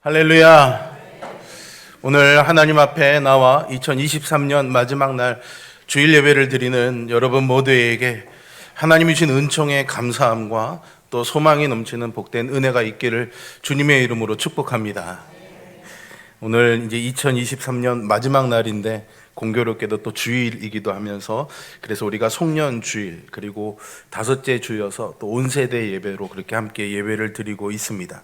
할렐루야. 오늘 하나님 앞에 나와 2023년 마지막 날 주일 예배를 드리는 여러분 모두에게 하나님이 주신 은총의 감사함과 또 소망이 넘치는 복된 은혜가 있기를 주님의 이름으로 축복합니다. 오늘 이제 2023년 마지막 날인데 공교롭게도 또 주일이기도 하면서 그래서 우리가 송년 주일 그리고 다섯째 주여서 또 온 세대 예배로 그렇게 함께 예배를 드리고 있습니다.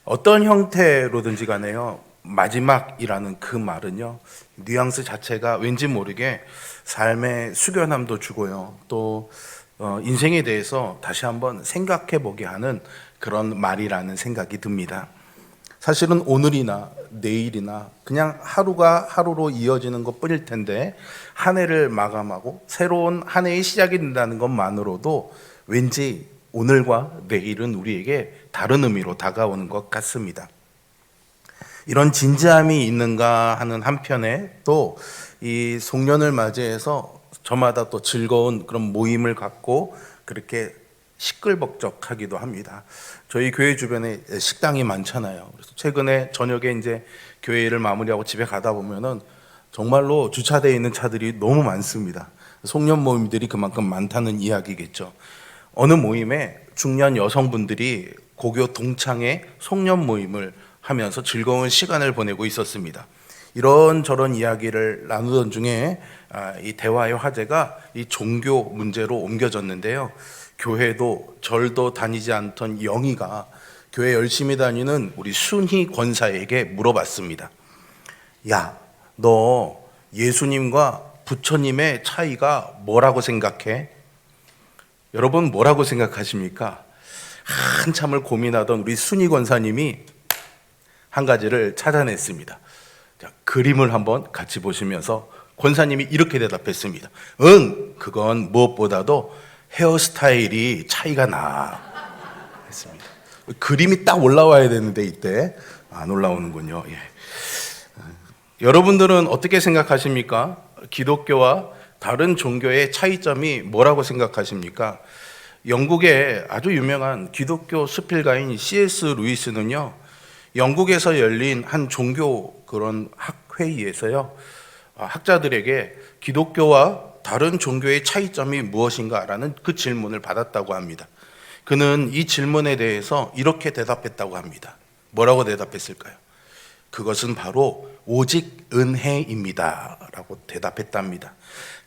어떤 형태로든지 간에요, 마지막이라는 그 말은요, 뉘앙스 자체가 왠지 모르게 삶의 숙연함도 주고요, 또 인생에 대해서 다시 한번 생각해 보게 하는 그런 말이라는 생각이 듭니다. 사실은 오늘이나 내일이나 그냥 하루가 하루로 이어지는 것 뿐일 텐데, 한 해를 마감하고 새로운 한 해의 시작이 된다는 것만으로도 왠지 오늘과 내일은 우리에게 다른 의미로 다가오는 것 같습니다. 이런 진지함이 있는가 하는 한편에 또 이 송년을 맞이해서 저마다 또 즐거운 그런 모임을 갖고 그렇게 시끌벅적하기도 합니다. 저희 교회 주변에 식당이 많잖아요. 그래서 최근에 저녁에 이제 교회를 마무리하고 집에 가다 보면은 정말로 주차되어 있는 차들이 너무 많습니다. 송년 모임들이 그만큼 많다는 이야기겠죠. 어느 모임에 중년 여성분들이 고교 동창회 송년 모임을 하면서 즐거운 시간을 보내고 있었습니다. 이런저런 이야기를 나누던 중에 이 대화의 화제가 이 종교 문제로 옮겨졌는데요. 교회도 절도 다니지 않던 영희가 교회 열심히 다니는 우리 순희 권사에게 물어봤습니다. 야, 너 예수님과 부처님의 차이가 뭐라고 생각해? 여러분 뭐라고 생각하십니까? 한참을 고민하던 우리 순희 권사님이 한 가지를 찾아냈습니다. 자, 그림을 한번 같이 보시면서 권사님이 이렇게 대답했습니다. 그건 무엇보다도 헤어스타일이 차이가 나. 했습니다. 그림이 딱 올라와야 되는데 이때 안 올라오는군요. 예. 여러분들은 어떻게 생각하십니까? 기독교와 다른 종교의 차이점이 뭐라고 생각하십니까? 영국의 아주 유명한 기독교 수필가인 C.S. 루이스는요, 영국에서 열린 한 종교 그런 학회의에서요, 학자들에게 기독교와 다른 종교의 차이점이 무엇인가라는 그 질문을 받았다고 합니다. 그는 이 질문에 대해서 이렇게 대답했다고 합니다. 뭐라고 대답했을까요? 그것은 바로 오직 은혜입니다 라고 대답했답니다.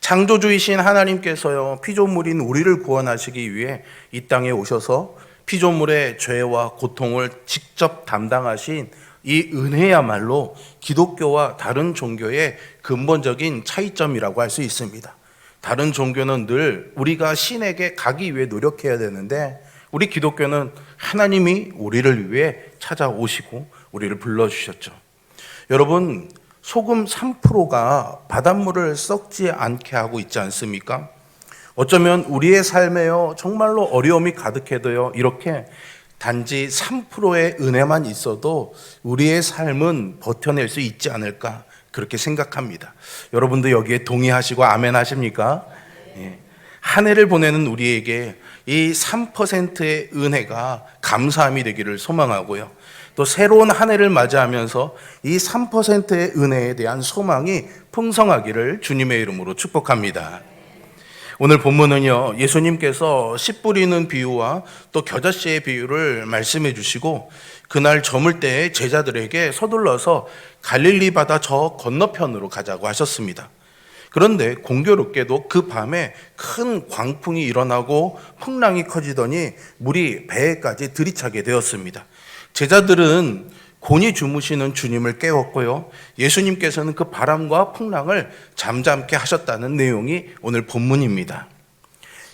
창조주이신 하나님께서요, 피조물인 우리를 구원하시기 위해 이 땅에 오셔서 피조물의 죄와 고통을 직접 담당하신 이 은혜야말로 기독교와 다른 종교의 근본적인 차이점이라고 할 수 있습니다. 다른 종교는 늘 우리가 신에게 가기 위해 노력해야 되는데, 우리 기독교는 하나님이 우리를 위해 찾아오시고 우리를 불러주셨죠. 여러분, 소금 3%가 바닷물을 썩지 않게 하고 있지 않습니까? 어쩌면 우리의 삶에요, 정말로 어려움이 가득해도요, 이렇게 단지 3%의 은혜만 있어도 우리의 삶은 버텨낼 수 있지 않을까, 그렇게 생각합니다. 여러분도 여기에 동의하시고 아멘 하십니까? 예. 한 해를 보내는 우리에게 이 3%의 은혜가 감사함이 되기를 소망하고요, 또 새로운 한 해를 맞이하면서 이 3%의 은혜에 대한 소망이 풍성하기를 주님의 이름으로 축복합니다. 오늘 본문은요, 예수님께서 씨 뿌리는 비유와 또 겨자씨의 비유를 말씀해 주시고, 그날 저물 때에 제자들에게 서둘러서 갈릴리 바다 저 건너편으로 가자고 하셨습니다. 그런데 공교롭게도 그 밤에 큰 광풍이 일어나고 풍랑이 커지더니 물이 배에까지 들이차게 되었습니다. 제자들은 곤히 주무시는 주님을 깨웠고요, 예수님께서는 그 바람과 풍랑을 잠잠케 하셨다는 내용이 오늘 본문입니다.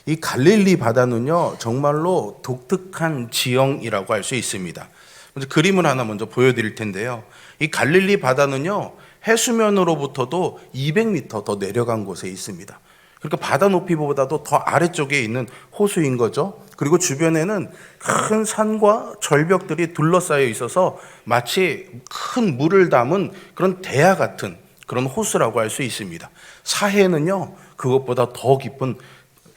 이 갈릴리 바다는요, 정말로 독특한 지형이라고 할 수 있습니다. 먼저 그림을 하나 먼저 보여드릴 텐데요, 이 갈릴리 바다는요, 해수면으로부터도 200m 더 내려간 곳에 있습니다. 그러니까 바다 높이보다도 더 아래쪽에 있는 호수인 거죠. 그리고 주변에는 큰 산과 절벽들이 둘러싸여 있어서 마치 큰 물을 담은 그런 대야 같은 그런 호수라고 할 수 있습니다. 사해는요, 그것보다 더 깊은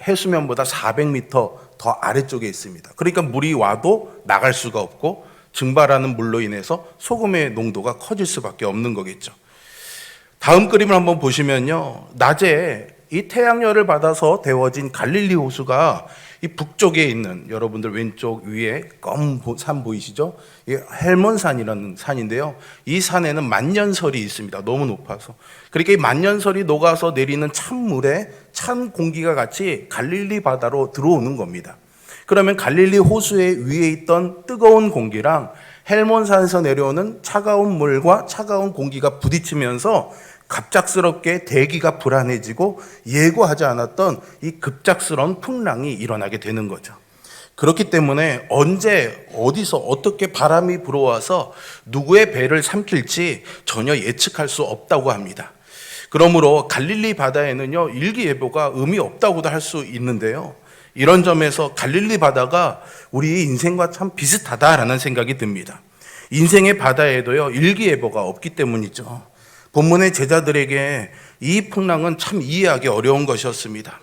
해수면보다 400m 더 아래쪽에 있습니다. 그러니까 물이 와도 나갈 수가 없고 증발하는 물로 인해서 소금의 농도가 커질 수밖에 없는 거겠죠. 다음 그림을 한번 보시면요. 낮에 이 태양열을 받아서 데워진 갈릴리 호수가 이 북쪽에 있는, 여러분들 왼쪽 위에 검은 산 보이시죠? 이 헬몬산이라는 산인데요. 이 산에는 만년설이 있습니다. 너무 높아서. 그러니까 이 만년설이 녹아서 내리는 찬물에 찬 공기가 같이 갈릴리 바다로 들어오는 겁니다. 그러면 갈릴리 호수의 위에 있던 뜨거운 공기랑 헬몬산에서 내려오는 차가운 물과 차가운 공기가 부딪히면서 갑작스럽게 대기가 불안해지고 예고하지 않았던 이 급작스러운 풍랑이 일어나게 되는 거죠. 그렇기 때문에 언제 어디서 어떻게 바람이 불어와서 누구의 배를 삼킬지 전혀 예측할 수 없다고 합니다. 그러므로 갈릴리 바다에는요, 일기예보가 의미 없다고도 할 수 있는데요. 이런 점에서 갈릴리 바다가 우리 인생과 참 비슷하다라는 생각이 듭니다. 인생의 바다에도요, 일기예보가 없기 때문이죠. 본문의 제자들에게 이 풍랑은 참 이해하기 어려운 것이었습니다.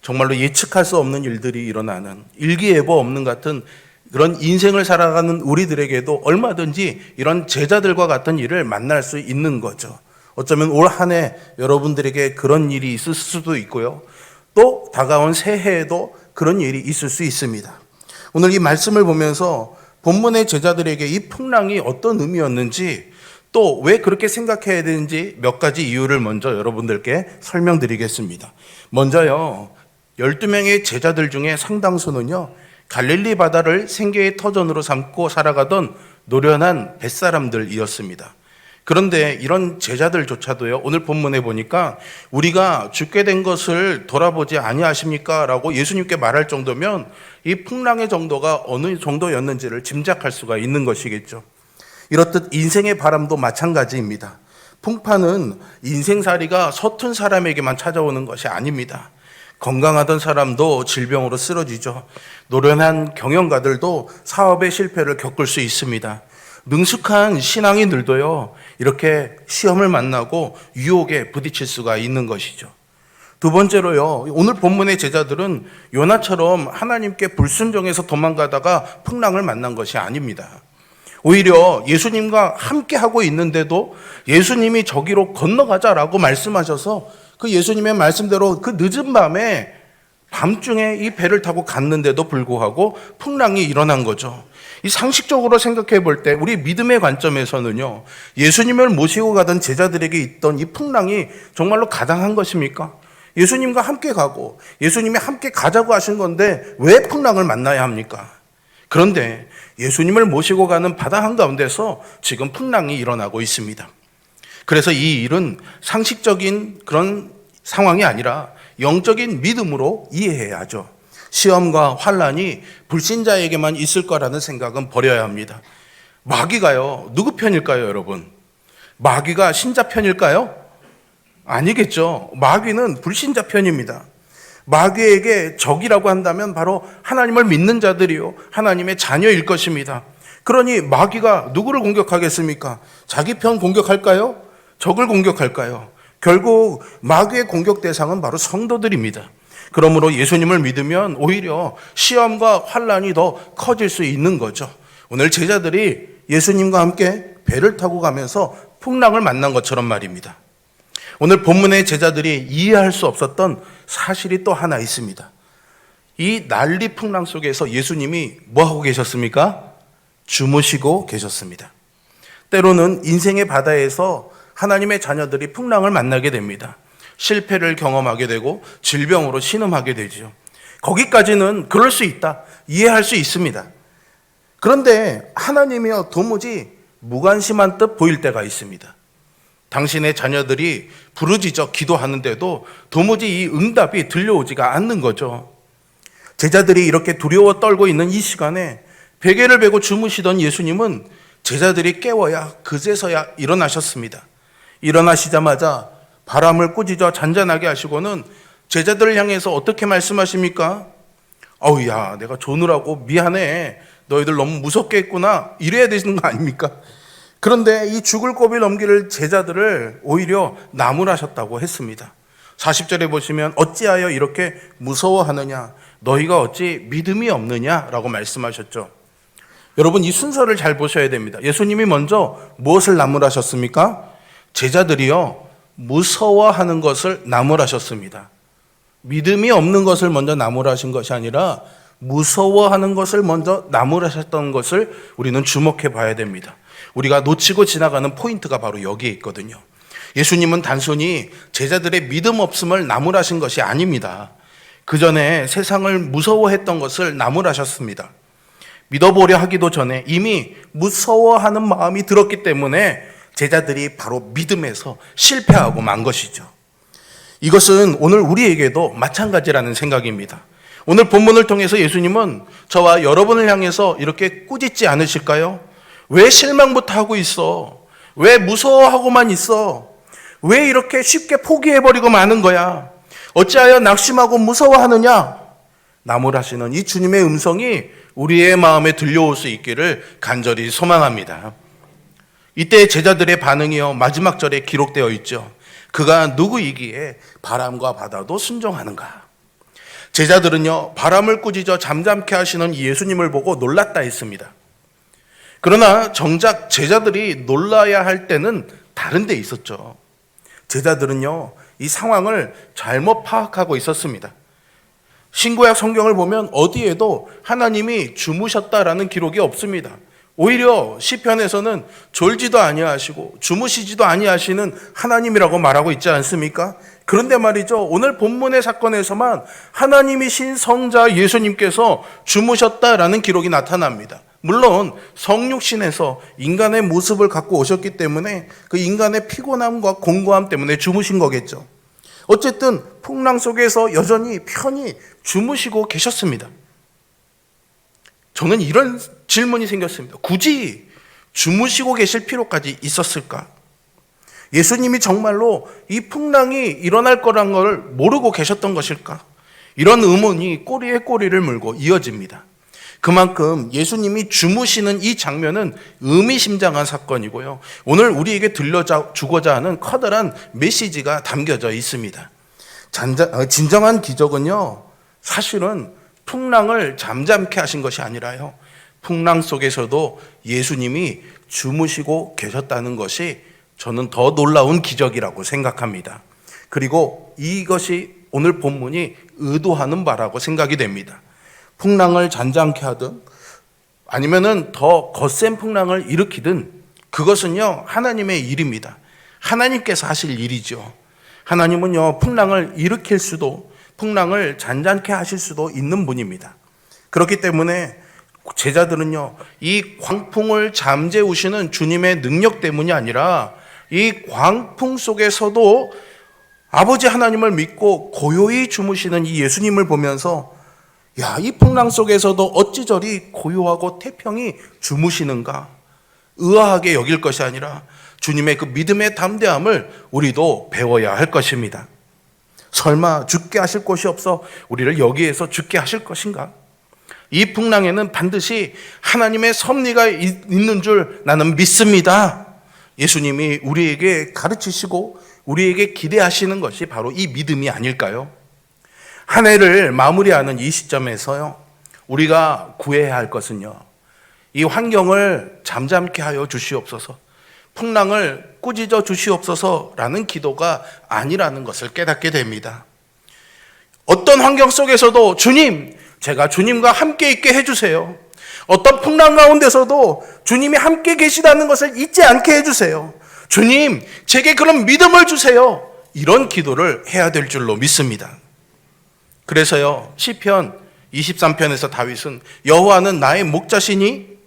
정말로 예측할 수 없는 일들이 일어나는, 일기예보 없는 같은 그런 인생을 살아가는 우리들에게도 얼마든지 이런 제자들과 같은 일을 만날 수 있는 거죠. 어쩌면 올 한 해 여러분들에게 그런 일이 있을 수도 있고요. 또 다가온 새해에도 그런 일이 있을 수 있습니다. 오늘 이 말씀을 보면서 본문의 제자들에게 이 풍랑이 어떤 의미였는지, 또 왜 그렇게 생각해야 되는지 몇 가지 이유를 먼저 여러분들께 설명드리겠습니다. 먼저요, 12명의 제자들 중에 상당수는요, 갈릴리 바다를 생계의 터전으로 삼고 살아가던 노련한 뱃사람들이었습니다. 그런데 이런 제자들조차도요, 오늘 본문에 보니까 우리가 죽게 된 것을 돌아보지 아니하십니까? 라고 예수님께 말할 정도면 이 풍랑의 정도가 어느 정도였는지를 짐작할 수가 있는 것이겠죠. 이렇듯 인생의 바람도 마찬가지입니다. 풍파는 인생살이가 서툰 사람에게만 찾아오는 것이 아닙니다. 건강하던 사람도 질병으로 쓰러지죠. 노련한 경영가들도 사업의 실패를 겪을 수 있습니다. 능숙한 신앙인들도요, 이렇게 시험을 만나고 유혹에 부딪힐 수가 있는 것이죠. 두 번째로요, 오늘 본문의 제자들은 요나처럼 하나님께 불순종해서 도망가다가 풍랑을 만난 것이 아닙니다. 오히려 예수님과 함께 하고 있는데도 예수님이 저기로 건너가자라고 말씀하셔서 그 예수님의 말씀대로 그 늦은 밤에, 밤중에 이 배를 타고 갔는데도 불구하고 풍랑이 일어난 거죠. 이 상식적으로 생각해 볼 때 우리 믿음의 관점에서는요, 예수님을 모시고 가던 제자들에게 있던 이 풍랑이 정말로 가당한 것입니까? 예수님과 함께 가고 예수님이 함께 가자고 하신 건데 왜 풍랑을 만나야 합니까? 그런데 예수님을 모시고 가는 바다 한가운데서 지금 풍랑이 일어나고 있습니다. 그래서 이 일은 상식적인 그런 상황이 아니라 영적인 믿음으로 이해해야 하죠. 시험과 환란이 불신자에게만 있을 거라는 생각은 버려야 합니다. 마귀가요, 누구 편일까요, 여러분? 마귀가 신자 편일까요? 아니겠죠. 마귀는 불신자 편입니다. 마귀에게 적이라고 한다면 바로 하나님을 믿는 자들이요, 하나님의 자녀일 것입니다. 그러니 마귀가 누구를 공격하겠습니까? 자기 편 공격할까요? 적을 공격할까요? 결국 마귀의 공격 대상은 바로 성도들입니다. 그러므로 예수님을 믿으면 오히려 시험과 환란이 더 커질 수 있는 거죠. 오늘 제자들이 예수님과 함께 배를 타고 가면서 풍랑을 만난 것처럼 말입니다. 오늘 본문의 제자들이 이해할 수 없었던 사실이 또 하나 있습니다. 이 난리 풍랑 속에서 예수님이 뭐하고 계셨습니까? 주무시고 계셨습니다. 때로는 인생의 바다에서 하나님의 자녀들이 풍랑을 만나게 됩니다. 실패를 경험하게 되고 질병으로 신음하게 되죠. 거기까지는 그럴 수 있다, 이해할 수 있습니다. 그런데 하나님이요, 도무지 무관심한 듯 보일 때가 있습니다. 당신의 자녀들이 부르짖어 기도하는데도 도무지 이 응답이 들려오지가 않는 거죠. 제자들이 이렇게 두려워 떨고 있는 이 시간에 베개를 베고 주무시던 예수님은 제자들이 깨워야 그제서야 일어나셨습니다. 일어나시자마자 바람을 꾸짖어 잔잔하게 하시고는 제자들을 향해서 어떻게 말씀하십니까? 야, 내가 조느라고 미안해. 너희들 너무 무섭게 했구나. 이래야 되는 거 아닙니까? 그런데 이 죽을 고비 넘기를 제자들을 오히려 나무라셨다고 했습니다. 40절에 보시면 어찌하여 이렇게 무서워하느냐? 너희가 어찌 믿음이 없느냐라고 말씀하셨죠. 여러분, 이 순서를 잘 보셔야 됩니다. 예수님이 먼저 무엇을 나무라셨습니까? 제자들이요, 무서워하는 것을 나무라셨습니다. 믿음이 없는 것을 먼저 나무라신 것이 아니라 무서워하는 것을 먼저 나무라셨던 것을 우리는 주목해 봐야 됩니다. 우리가 놓치고 지나가는 포인트가 바로 여기에 있거든요. 예수님은 단순히 제자들의 믿음 없음을 나무라신 것이 아닙니다. 그 전에 세상을 무서워했던 것을 나무라셨습니다. 믿어보려 하기도 전에 이미 무서워하는 마음이 들었기 때문에 제자들이 바로 믿음에서 실패하고 만 것이죠. 이것은 오늘 우리에게도 마찬가지라는 생각입니다. 오늘 본문을 통해서 예수님은 저와 여러분을 향해서 이렇게 꾸짖지 않으실까요? 왜 실망부터 하고 있어? 왜 무서워하고만 있어? 왜 이렇게 쉽게 포기해버리고 마는 거야? 어찌하여 낙심하고 무서워하느냐? 나무라시는 이 주님의 음성이 우리의 마음에 들려올 수 있기를 간절히 소망합니다. 이때 제자들의 반응이요, 마지막 절에 기록되어 있죠. 그가 누구이기에 바람과 바다도 순종하는가? 제자들은요, 바람을 꾸짖어 잠잠케 하시는 예수님을 보고 놀랐다 했습니다. 그러나 정작 제자들이 놀라야 할 때는 다른 데 있었죠. 제자들은요, 이 상황을 잘못 파악하고 있었습니다. 신구약 성경을 보면 어디에도 하나님이 주무셨다라는 기록이 없습니다. 오히려 시편에서는 졸지도 아니하시고 주무시지도 아니하시는 하나님이라고 말하고 있지 않습니까? 그런데 말이죠, 오늘 본문의 사건에서만 하나님이신 성자 예수님께서 주무셨다라는 기록이 나타납니다. 물론 성육신에서 인간의 모습을 갖고 오셨기 때문에 그 인간의 피곤함과 공고함 때문에 주무신 거겠죠. 어쨌든 풍랑 속에서 여전히 편히 주무시고 계셨습니다. 저는 이런 질문이 생겼습니다. 굳이 주무시고 계실 필요까지 있었을까? 예수님이 정말로 이 풍랑이 일어날 거란 걸 모르고 계셨던 것일까? 이런 의문이 꼬리에 꼬리를 물고 이어집니다. 그만큼 예수님이 주무시는 이 장면은 의미심장한 사건이고요. 오늘 우리에게 들려주고자 하는 커다란 메시지가 담겨져 있습니다. 진정한 기적은요, 사실은 풍랑을 잠잠케 하신 것이 아니라요, 풍랑 속에서도 예수님이 주무시고 계셨다는 것이 저는 더 놀라운 기적이라고 생각합니다. 그리고 이것이 오늘 본문이 의도하는 바라고 생각이 됩니다. 풍랑을 잔잔케 하든 아니면은 더 거센 풍랑을 일으키든 그것은요, 하나님의 일입니다. 하나님께서 하실 일이죠. 하나님은요, 풍랑을 일으킬 수도 풍랑을 잔잔케 하실 수도 있는 분입니다. 그렇기 때문에 제자들은요, 이 광풍을 잠재우시는 주님의 능력 때문이 아니라 이 광풍 속에서도 아버지 하나님을 믿고 고요히 주무시는 이 예수님을 보면서, 야, 이 풍랑 속에서도 어찌 저리 고요하고 태평히 주무시는가? 의아하게 여길 것이 아니라 주님의 그 믿음의 담대함을 우리도 배워야 할 것입니다. 설마 죽게 하실 곳이 없어 우리를 여기에서 죽게 하실 것인가? 이 풍랑에는 반드시 하나님의 섭리가 있는 줄 나는 믿습니다. 예수님이 우리에게 가르치시고 우리에게 기대하시는 것이 바로 이 믿음이 아닐까요? 한 해를 마무리하는 이 시점에서요, 우리가 구해야 할 것은요, 이 환경을 잠잠케 하여 주시옵소서, 풍랑을 꾸짖어 주시옵소서라는 기도가 아니라는 것을 깨닫게 됩니다. 어떤 환경 속에서도 주님, 제가 주님과 함께 있게 해주세요. 어떤 풍랑 가운데서도 주님이 함께 계시다는 것을 잊지 않게 해주세요. 주님, 제게 그런 믿음을 주세요. 이런 기도를 해야 될 줄로 믿습니다. 그래서요, 시편 23편에서 다윗은 여호와는 나의 목자시니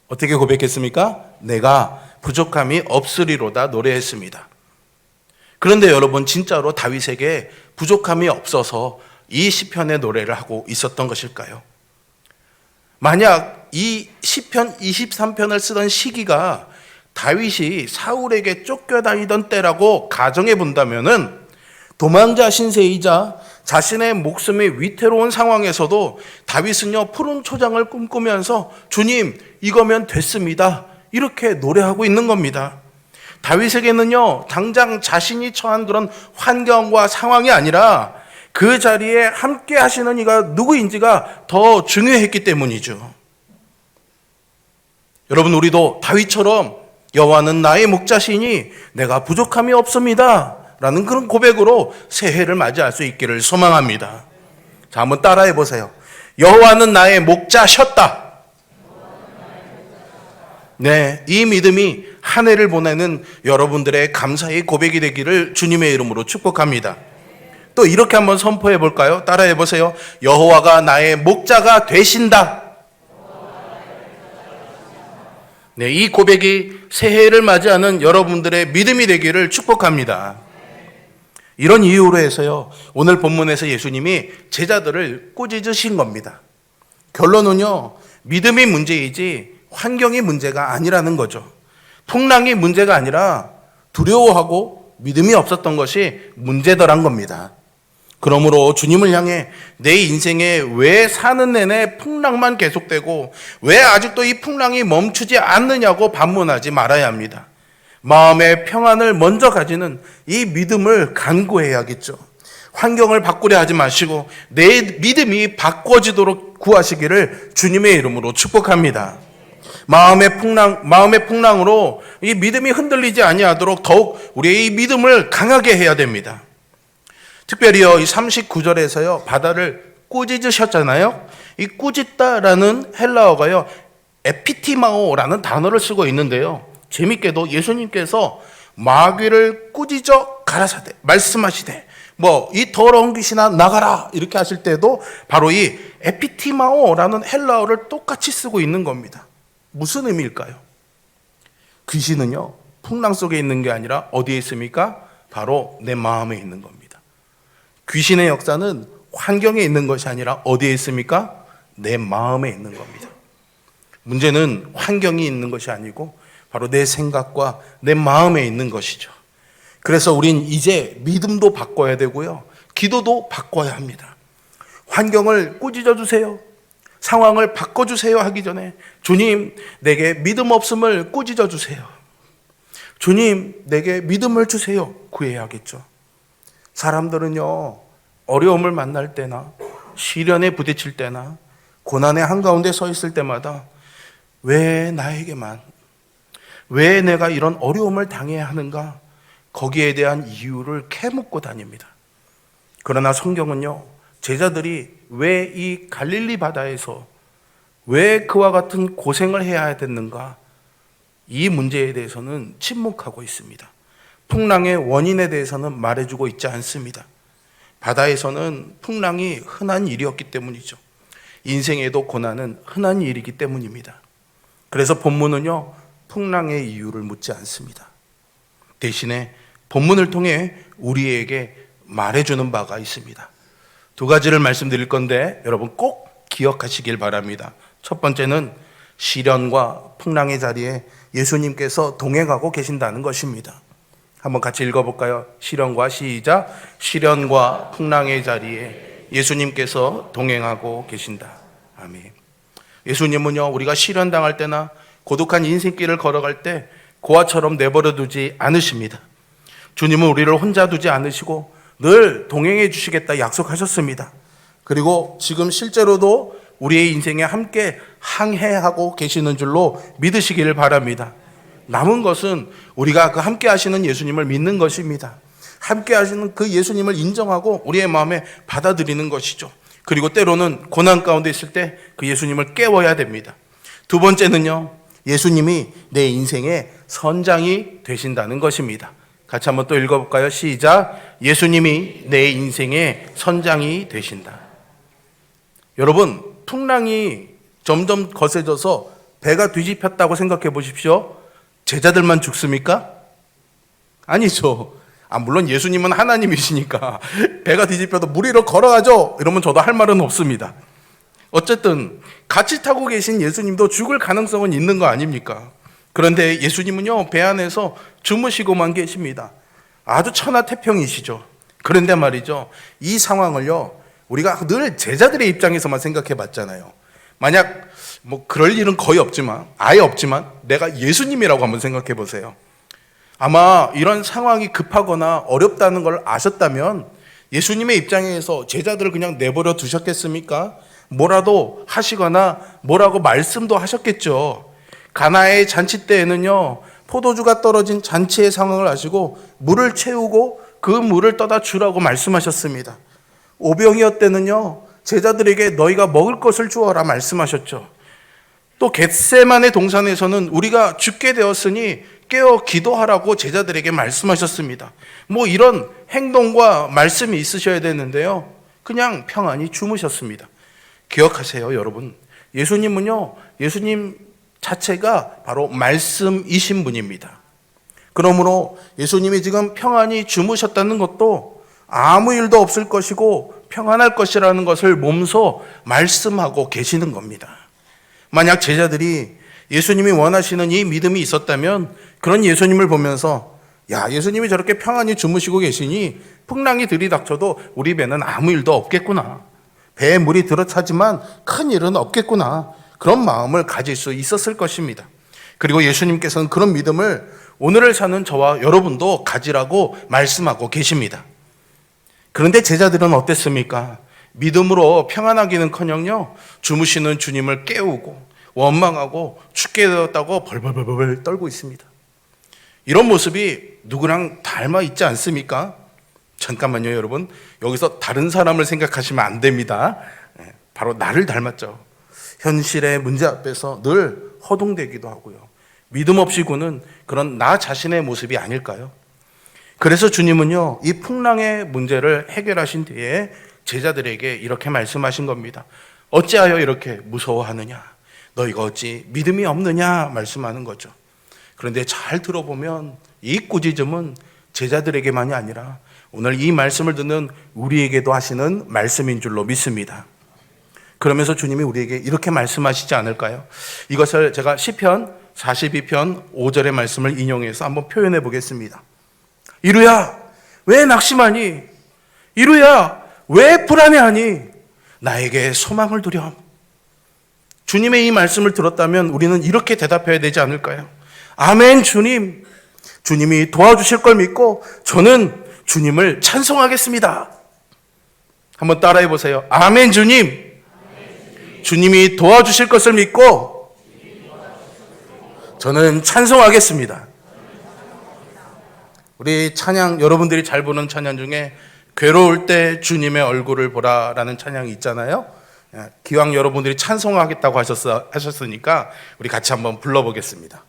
어떻게 고백했습니까? 내가 부족함이 없으리로다 노래했습니다. 그런데 여러분, 진짜로 다윗에게 부족함이 없어서 이 시편의 노래를 하고 있었던 것일까요? 만약 이 시편 23편을 쓰던 시기가 다윗이 사울에게 쫓겨다니던 때라고 가정해 본다면은 도망자 신세이자 자신의 목숨이 위태로운 상황에서도 다윗은요, 푸른 초장을 꿈꾸면서 주님, 이거면 됐습니다, 이렇게 노래하고 있는 겁니다. 다윗에게는요, 당장 자신이 처한 그런 환경과 상황이 아니라 그 자리에 함께 하시는 이가 누구인지가 더 중요했기 때문이죠. 여러분, 우리도 다윗처럼 여호와는 나의 목자시니 내가 부족함이 없습니다 라는 그런 고백으로 새해를 맞이할 수 있기를 소망합니다. 자, 한번 따라해 보세요. 여호와는 나의 목자셨다. 네, 이 믿음이 한 해를 보내는 여러분들의 감사의 고백이 되기를 주님의 이름으로 축복합니다. 또 이렇게 한번 선포해 볼까요? 따라해 보세요. 여호와가 나의 목자가 되신다. 네, 이 고백이 새해를 맞이하는 여러분들의 믿음이 되기를 축복합니다. 이런 이유로 해서요, 오늘 본문에서 예수님이 제자들을 꾸짖으신 겁니다. 결론은요, 믿음이 문제이지 환경이 문제가 아니라는 거죠. 풍랑이 문제가 아니라 두려워하고 믿음이 없었던 것이 문제더란 겁니다. 그러므로 주님을 향해 내 인생에 왜 사는 내내 풍랑만 계속되고 왜 아직도 이 풍랑이 멈추지 않느냐고 반문하지 말아야 합니다. 마음의 평안을 먼저 가지는 이 믿음을 간구해야겠죠. 환경을 바꾸려 하지 마시고 내 믿음이 바꿔지도록 구하시기를 주님의 이름으로 축복합니다. 마음의 풍랑으로 이 믿음이 흔들리지 아니하도록 더욱 우리의 이 믿음을 강하게 해야 됩니다. 특별히요, 이 39절에서요, 바다를 꾸짖으셨잖아요. 이 꾸짖다라는 헬라어가요, 에피티마오라는 단어를 쓰고 있는데요. 재밌게도 예수님께서 마귀를 꾸짖어 가라사대 말씀하시되 이 더러운 귀신아 나가라 이렇게 하실 때도 바로 이 에피티마오라는 헬라어를 똑같이 쓰고 있는 겁니다. 무슨 의미일까요? 귀신은요, 풍랑 속에 있는 게 아니라 어디에 있습니까? 바로 내 마음에 있는 겁니다. 귀신의 역사는 환경에 있는 것이 아니라 어디에 있습니까? 내 마음에 있는 겁니다. 문제는 환경이 있는 것이 아니고 바로 내 생각과 내 마음에 있는 것이죠. 그래서 우린 이제 믿음도 바꿔야 되고요, 기도도 바꿔야 합니다. 환경을 꾸짖어 주세요, 상황을 바꿔주세요 하기 전에 주님, 내게 믿음 없음을 꾸짖어 주세요. 주님, 내게 믿음을 주세요 구해야겠죠. 사람들은요, 어려움을 만날 때나 시련에 부딪힐 때나 고난의 한가운데 서 있을 때마다 왜 나에게만, 왜 내가 이런 어려움을 당해야 하는가, 거기에 대한 이유를 캐묻고 다닙니다. 그러나 성경은요, 제자들이 왜 이 갈릴리 바다에서 왜 그와 같은 고생을 해야 됐는가, 이 문제에 대해서는 침묵하고 있습니다. 풍랑의 원인에 대해서는 말해주고 있지 않습니다. 바다에서는 풍랑이 흔한 일이었기 때문이죠. 인생에도 고난은 흔한 일이기 때문입니다. 그래서 본문은요, 풍랑의 이유를 묻지 않습니다. 대신에 본문을 통해 우리에게 말해주는 바가 있습니다. 두 가지를 말씀드릴 건데 여러분 꼭 기억하시길 바랍니다. 첫 번째는 시련과 풍랑의 자리에 예수님께서 동행하고 계신다는 것입니다. 한번 같이 읽어볼까요? 시련과 시작. 시련과 풍랑의 자리에 예수님께서 동행하고 계신다. 아멘. 예수님은요, 우리가 시련 당할 때나 고독한 인생길을 걸어갈 때 고아처럼 내버려 두지 않으십니다. 주님은 우리를 혼자 두지 않으시고 늘 동행해 주시겠다 약속하셨습니다. 그리고 지금 실제로도 우리의 인생에 함께 항해하고 계시는 줄로 믿으시기를 바랍니다. 남은 것은 우리가 그 함께 하시는 예수님을 믿는 것입니다. 함께 하시는 그 예수님을 인정하고 우리의 마음에 받아들이는 것이죠. 그리고 때로는 고난 가운데 있을 때 그 예수님을 깨워야 됩니다. 두 번째는요, 예수님이 내 인생의 선장이 되신다는 것입니다. 같이 한번 또 읽어볼까요? 시작. 예수님이 내 인생의 선장이 되신다. 여러분, 풍랑이 점점 거세져서 배가 뒤집혔다고 생각해 보십시오. 제자들만 죽습니까? 아니죠. 물론 예수님은 하나님이시니까 배가 뒤집혀도 물 위로 걸어가죠 이러면 저도 할 말은 없습니다. 어쨌든 같이 타고 계신 예수님도 죽을 가능성은 있는 거 아닙니까? 그런데 예수님은요, 배 안에서 주무시고만 계십니다. 아주 천하태평이시죠. 그런데 말이죠, 이 상황을요, 우리가 늘 제자들의 입장에서만 생각해 봤잖아요. 만약 그럴 일은 거의 없지만, 아예 없지만 내가 예수님이라고 한번 생각해 보세요. 아마 이런 상황이 급하거나 어렵다는 걸 아셨다면 예수님의 입장에서 제자들을 그냥 내버려 두셨겠습니까? 뭐라도 하시거나 뭐라고 말씀도 하셨겠죠. 가나의 잔치 때에는요, 포도주가 떨어진 잔치의 상황을 아시고 물을 채우고 그 물을 떠다 주라고 말씀하셨습니다. 오병이어 때는요, 제자들에게 너희가 먹을 것을 주어라 말씀하셨죠. 또 겟세마네 동산에서는 우리가 죽게 되었으니 깨어 기도하라고 제자들에게 말씀하셨습니다. 뭐 이런 행동과 말씀이 있으셔야 되는데요, 그냥 평안히 주무셨습니다. 기억하세요, 여러분. 예수님은요, 예수님 자체가 바로 말씀이신 분입니다. 그러므로 예수님이 지금 평안히 주무셨다는 것도 아무 일도 없을 것이고 평안할 것이라는 것을 몸소 말씀하고 계시는 겁니다. 만약 제자들이 예수님이 원하시는 이 믿음이 있었다면 그런 예수님을 보면서 야, 예수님이 저렇게 평안히 주무시고 계시니 풍랑이 들이닥쳐도 우리 배는 아무 일도 없겠구나, 배에 물이 들어차지만 큰 일은 없겠구나, 그런 마음을 가질 수 있었을 것입니다. 그리고 예수님께서는 그런 믿음을 오늘을 사는 저와 여러분도 가지라고 말씀하고 계십니다. 그런데 제자들은 어땠습니까? 믿음으로 평안하기는커녕요, 주무시는 주님을 깨우고 원망하고 죽게 되었다고 벌벌벌벌 떨고 있습니다. 이런 모습이 누구랑 닮아 있지 않습니까? 잠깐만요, 여러분. 여기서 다른 사람을 생각하시면 안 됩니다. 바로 나를 닮았죠. 현실의 문제 앞에서 늘 허둥대기도 하고요, 믿음 없이 구는 그런 나 자신의 모습이 아닐까요? 그래서 주님은요, 이 풍랑의 문제를 해결하신 뒤에 제자들에게 이렇게 말씀하신 겁니다. 어찌하여 이렇게 무서워하느냐, 너희가 어찌 믿음이 없느냐 말씀하는 거죠. 그런데 잘 들어보면 이 꾸짖음은 제자들에게만이 아니라 오늘 이 말씀을 듣는 우리에게도 하시는 말씀인 줄로 믿습니다. 그러면서 주님이 우리에게 이렇게 말씀하시지 않을까요? 이것을 제가 시편 42편 5절의 말씀을 인용해서 한번 표현해 보겠습니다. 이루야, 왜 낙심하니? 이루야, 왜 불안해하니? 나에게 소망을 두렴. 주님의 이 말씀을 들었다면 우리는 이렇게 대답해야 되지 않을까요? 아멘, 주님. 주님이 도와주실 걸 믿고 저는 주님을 찬송하겠습니다. 한번 따라해 보세요. 아멘, 주님. 주님이 도와주실 것을 믿고 저는 찬송하겠습니다. 우리 찬양, 여러분들이 잘 부르는 찬양 중에 괴로울 때 주님의 얼굴을 보라라는 찬양이 있잖아요. 기왕 여러분들이 찬송하겠다고 하셨으니까 우리 같이 한번 불러보겠습니다.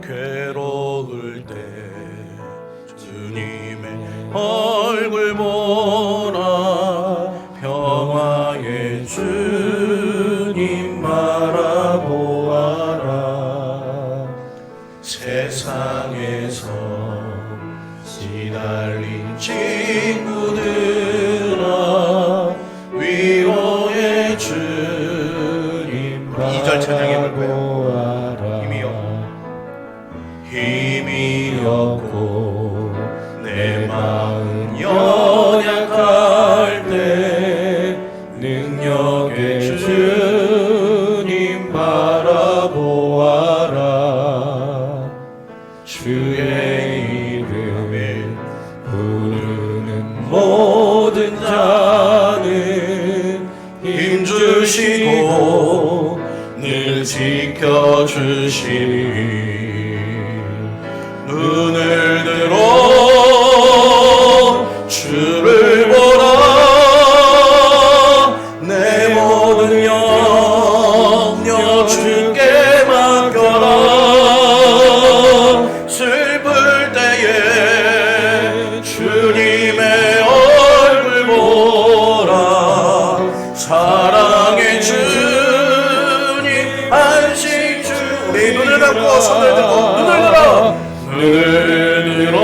괴로울 때 주님의 얼굴 보라, 평화의 주님 바라보아라. 세상에서 시달린 친구들아, 위로의 주님 바라보아라. 2절 찬양해 볼까요? 힘이 없고 내 마음 연약할 때 능력의 주님 바라보아라. 주의 이름을 부르는 모든 자는 힘주시고 늘 지켜주시니 눈을 들어 주를 보라. 내 모든 염려 주께 맡겨라. 슬플 때에 주님의 얼굴 보라. 사랑의 주님 안식 주. 우리 눈을 감고 손을 들고 눈을 들어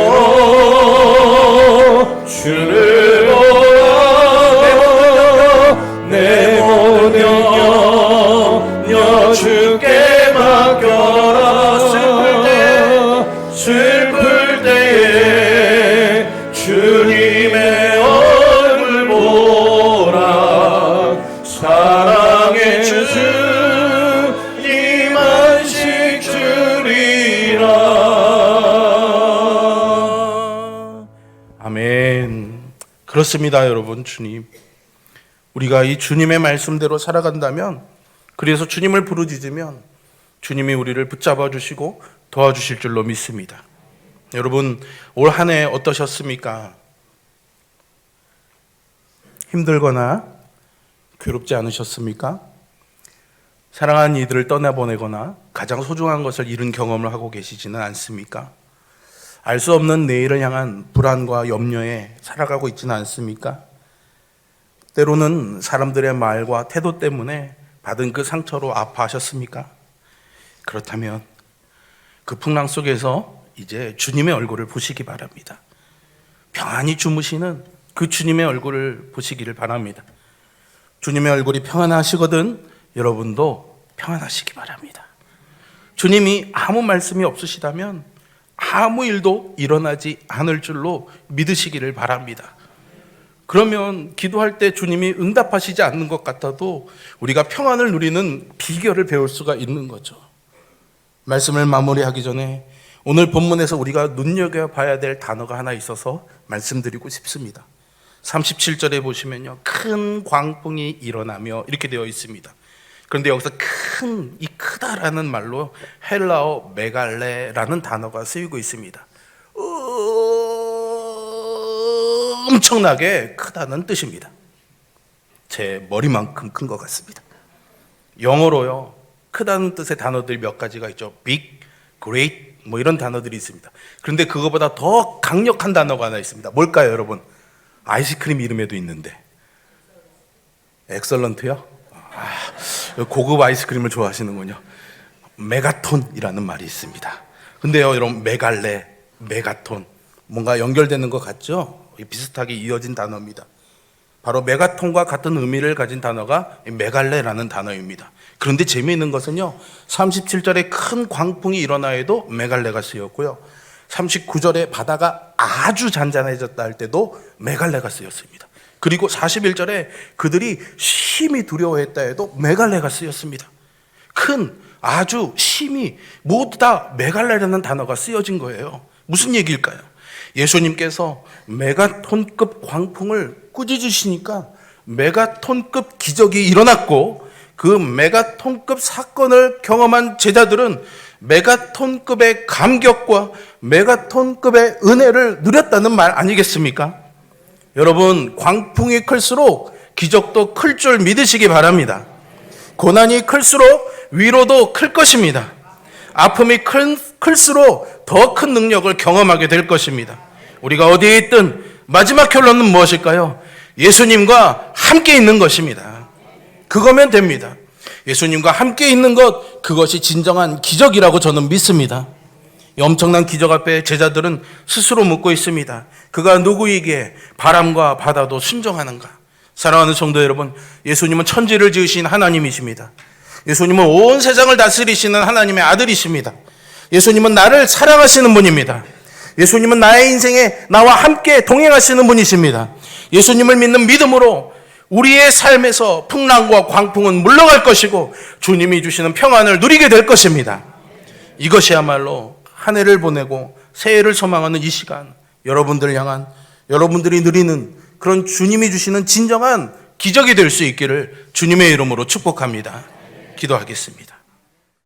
주를 보라. 내 모든 염려 주께 맡겨라. 슬플 때에 주님의 얼굴 보라. 사랑의 주님 안식 주리 그렇습니다, 여러분. 주님, 우리가 이 주님의 말씀대로 살아간다면, 그래서 주님을 부르짖으면 주님이 우리를 붙잡아 주시고 도와주실 줄로 믿습니다. 여러분, 올 한 해 어떠셨습니까? 힘들거나 괴롭지 않으셨습니까? 사랑하는 이들을 떠나보내거나 가장 소중한 것을 잃은 경험을 하고 계시지는 않습니까? 알 수 없는 내일을 향한 불안과 염려에 살아가고 있지는 않습니까? 때로는 사람들의 말과 태도 때문에 받은 그 상처로 아파하셨습니까? 그렇다면 그 풍랑 속에서 이제 주님의 얼굴을 보시기 바랍니다. 평안히 주무시는 그 주님의 얼굴을 보시기를 바랍니다. 주님의 얼굴이 평안하시거든 여러분도 평안하시기 바랍니다. 주님이 아무 말씀이 없으시다면 아무 일도 일어나지 않을 줄로 믿으시기를 바랍니다. 그러면 기도할 때 주님이 응답하시지 않는 것 같아도 우리가 평안을 누리는 비결을 배울 수가 있는 거죠. 말씀을 마무리하기 전에 오늘 본문에서 우리가 눈여겨봐야 될 단어가 하나 있어서 말씀드리고 싶습니다. 37절에 보시면요, 큰 광풍이 일어나며 이렇게 되어 있습니다. 그런데 여기서 이 크다라는 말로 헬라어 메갈레라는 단어가 쓰이고 있습니다. 엄청나게 크다는 뜻입니다. 제 머리만큼 큰 것 같습니다. 영어로요, 크다는 뜻의 단어들이 몇 가지가 있죠. big, great 뭐 이런 단어들이 있습니다. 그런데 그거보다 더 강력한 단어가 하나 있습니다. 뭘까요, 여러분? 아이스크림 이름에도 있는데. 엑설런트요? 고급 아이스크림을 좋아하시는군요. 메가톤이라는 말이 있습니다. 근데요, 여러분, 메갈레, 메가톤 뭔가 연결되는 것 같죠? 비슷하게 이어진 단어입니다. 바로 메가톤과 같은 의미를 가진 단어가 메갈레라는 단어입니다. 그런데 재미있는 것은요, 37절에 큰 광풍이 일어나에도 메갈레가 쓰였고요, 39절에 바다가 아주 잔잔해졌다 할 때도 메갈레가 쓰였습니다. 그리고 41절에 그들이 심히 두려워했다 해도 메갈레가 쓰였습니다. 큰, 아주, 심히 모두 다 메갈레라는 단어가 쓰여진 거예요. 무슨 얘기일까요? 예수님께서 메가톤급 광풍을 꾸짖으시니까 메가톤급 기적이 일어났고, 그 메가톤급 사건을 경험한 제자들은 메가톤급의 감격과 메가톤급의 은혜를 누렸다는 말 아니겠습니까? 여러분, 광풍이 클수록 기적도 클 줄 믿으시기 바랍니다. 고난이 클수록 위로도 클 것입니다. 아픔이 클수록 더 큰 능력을 경험하게 될 것입니다. 우리가 어디에 있든 마지막 결론은 무엇일까요? 예수님과 함께 있는 것입니다. 그거면 됩니다. 예수님과 함께 있는 것, 그것이 진정한 기적이라고 저는 믿습니다. 이 엄청난 기적 앞에 제자들은 스스로 묻고 있습니다. 그가 누구에게 바람과 바다도 순종하는가? 사랑하는 성도 여러분, 예수님은 천지를 지으신 하나님이십니다. 예수님은 온 세상을 다스리시는 하나님의 아들이십니다. 예수님은 나를 사랑하시는 분입니다. 예수님은 나의 인생에 나와 함께 동행하시는 분이십니다. 예수님을 믿는 믿음으로 우리의 삶에서 풍랑과 광풍은 물러갈 것이고 주님이 주시는 평안을 누리게 될 것입니다. 이것이야말로 한 해를 보내고 새해를 소망하는 이 시간, 여러분들을 향한, 여러분들이 누리는 그런 주님이 주시는 진정한 기적이 될 수 있기를 주님의 이름으로 축복합니다. 기도하겠습니다.